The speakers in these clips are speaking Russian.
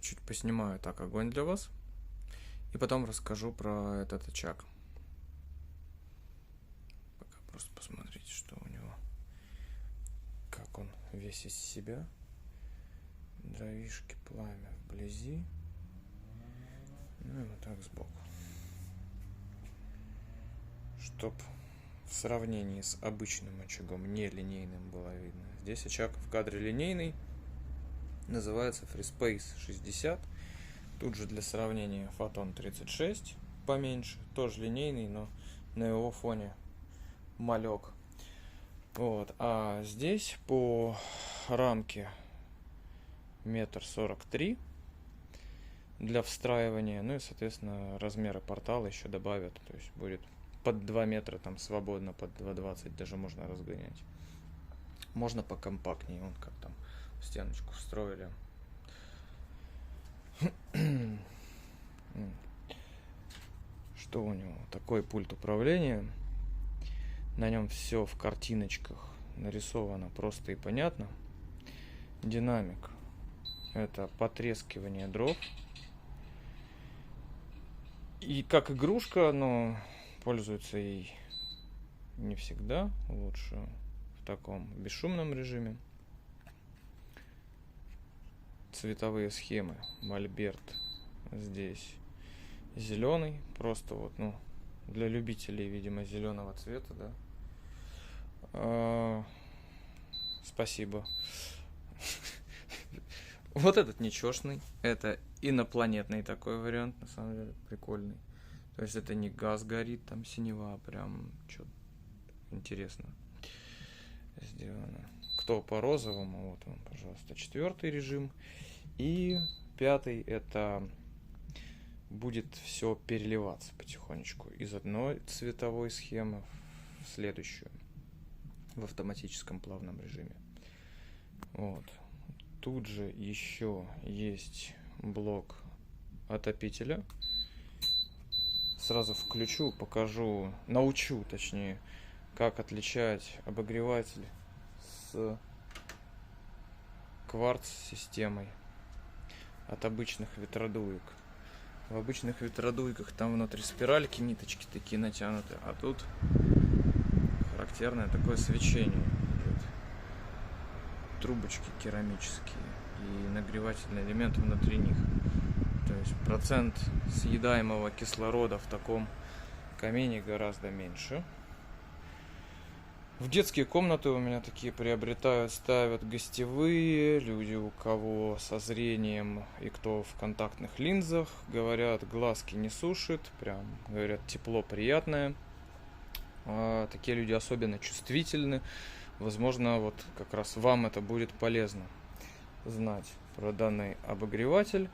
чуть поснимаю так огонь для вас. И потом расскажу про этот очаг. Пока просто посмотрите, что у него. Как он весь из себя. Дровишки, пламя вблизи. Ну и вот так сбоку. Чтоб в сравнении с обычным очагом, не линейным, было видно. Здесь очаг в кадре линейный. Называется FreeSpace 60. Тут же для сравнения Photon 36 поменьше. Тоже линейный, но на его фоне малек. Вот. А здесь по рамке 1,43 м для встраивания. Ну и, соответственно, размеры портала еще добавят. То есть будет под 2 метра там свободно, под 2,20 даже можно разгонять. Можно покомпактнее. Вон как там стеночку встроили. Что у него? Такой пульт управления. На нем все в картиночках нарисовано просто и понятно. Динамик. Это потрескивание дров. И как игрушка, но пользуется ей не всегда. Лучше в таком бесшумном режиме. Цветовые схемы. Мольберт здесь зеленый. Просто вот, ну, для любителей, видимо, зеленого цвета, да. Спасибо. Вот этот нечешный. Это инопланетный такой вариант, на самом деле, прикольный. То есть это не газ горит, там синева, а прям что-то интересно сделано. Кто по розовому, вот он, пожалуйста, 4-й режим. И 5-й это будет все переливаться потихонечку из одной цветовой схемы в следующую в автоматическом плавном режиме. Вот. Тут же еще есть блок отопителя. Сразу включу, покажу, научу, точнее, как отличать обогреватель с кварц-системой от обычных ветродуек. В обычных ветродуйках там внутри спиральки, ниточки такие натянуты, а тут характерное такое свечение. Трубочки керамические и нагревательный элемент внутри них. То есть процент съедаемого кислорода в таком камине гораздо меньше. В детские комнаты у меня такие приобретают, ставят гостевые люди, у кого со зрением и кто в контактных линзах. Говорят, глазки не сушит, прям говорят, тепло приятное. Такие люди особенно чувствительны. Возможно, вот как раз вам это будет полезно знать про данный обогреватель.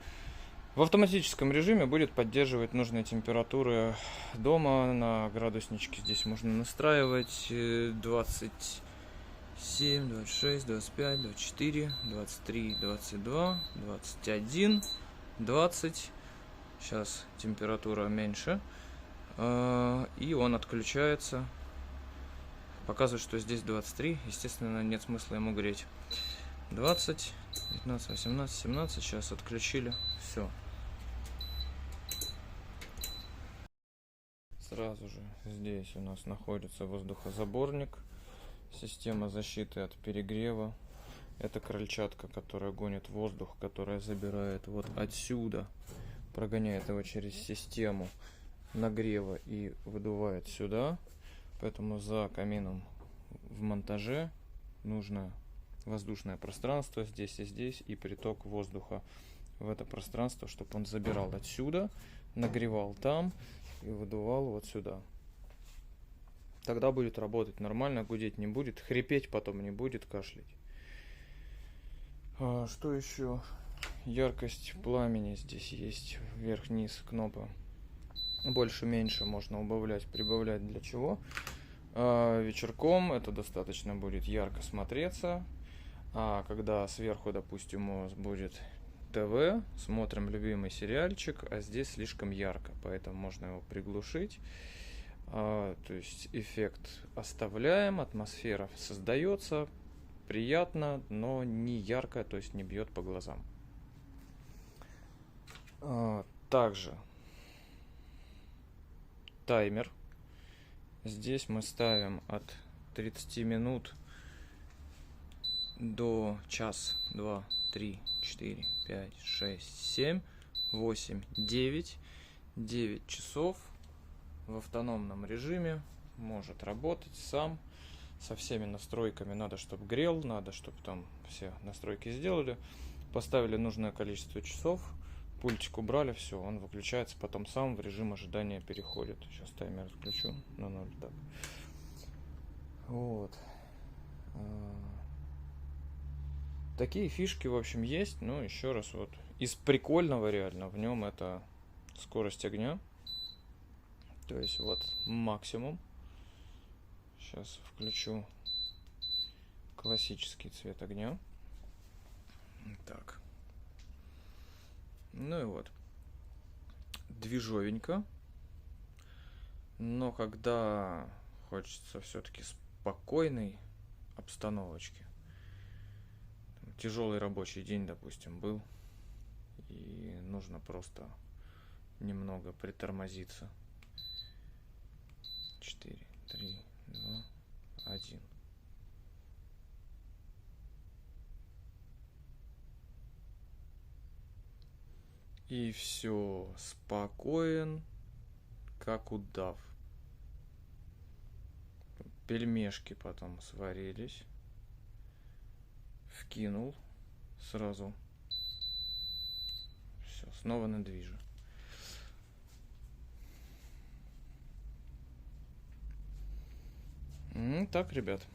В автоматическом режиме будет поддерживать нужные температуры дома. На градусничке здесь можно настраивать 27, 26, 25, 24, 23, 22, 21, 20. Сейчас температура меньше. И он отключается. Показывает, что здесь 23. Естественно, нет смысла ему греть. 20, 19, 18, 17. Сейчас отключили. Все. Сразу же здесь у нас находится воздухозаборник. Система защиты от перегрева. Это крыльчатка, которая гонит воздух, которая забирает вот отсюда. Прогоняет его через систему нагрева и выдувает сюда. Поэтому за камином в монтаже нужно воздушное пространство здесь и здесь, и приток воздуха в это пространство, чтобы он забирал отсюда, нагревал там и выдувал вот сюда. Тогда будет работать нормально, гудеть не будет, хрипеть потом не будет, кашлять. Что еще? Яркость пламени здесь есть, вверх-вниз кнопка. Больше-меньше можно убавлять, прибавлять. Для чего? Вечерком это достаточно будет ярко смотреться. А когда сверху, допустим, у вас будет ТВ, смотрим любимый сериальчик, а здесь слишком ярко, поэтому можно его приглушить. То есть эффект оставляем, атмосфера создается, приятно, но не ярко, то есть не бьет по глазам. Также таймер. Здесь мы ставим от 30 минут до час, 2, 3, 4, 5, 6, 7, 8, 9. 9 часов в автономном режиме может работать сам со всеми настройками. Надо, чтобы грел, надо, чтобы там все настройки сделали. Поставили нужное количество часов, пультик убрали, все, он выключается потом сам в режим ожидания переходит. Сейчас таймер включу на 0. Так. Вот. Такие фишки, в общем, есть. Ну, еще раз, вот из прикольного реально в нем это скорость огня. То есть вот максимум. Сейчас включу классический цвет огня. Так. Ну и вот. Движовенько. Но когда хочется все-таки спокойной обстановочки. Тяжелый рабочий день, допустим, был. И нужно просто немного притормозиться. 4, 3, 2, 1. И все, спокоен, как удав. Пельмешки потом сварились. Вкинул сразу. Все, снова на движе. Так, ребят.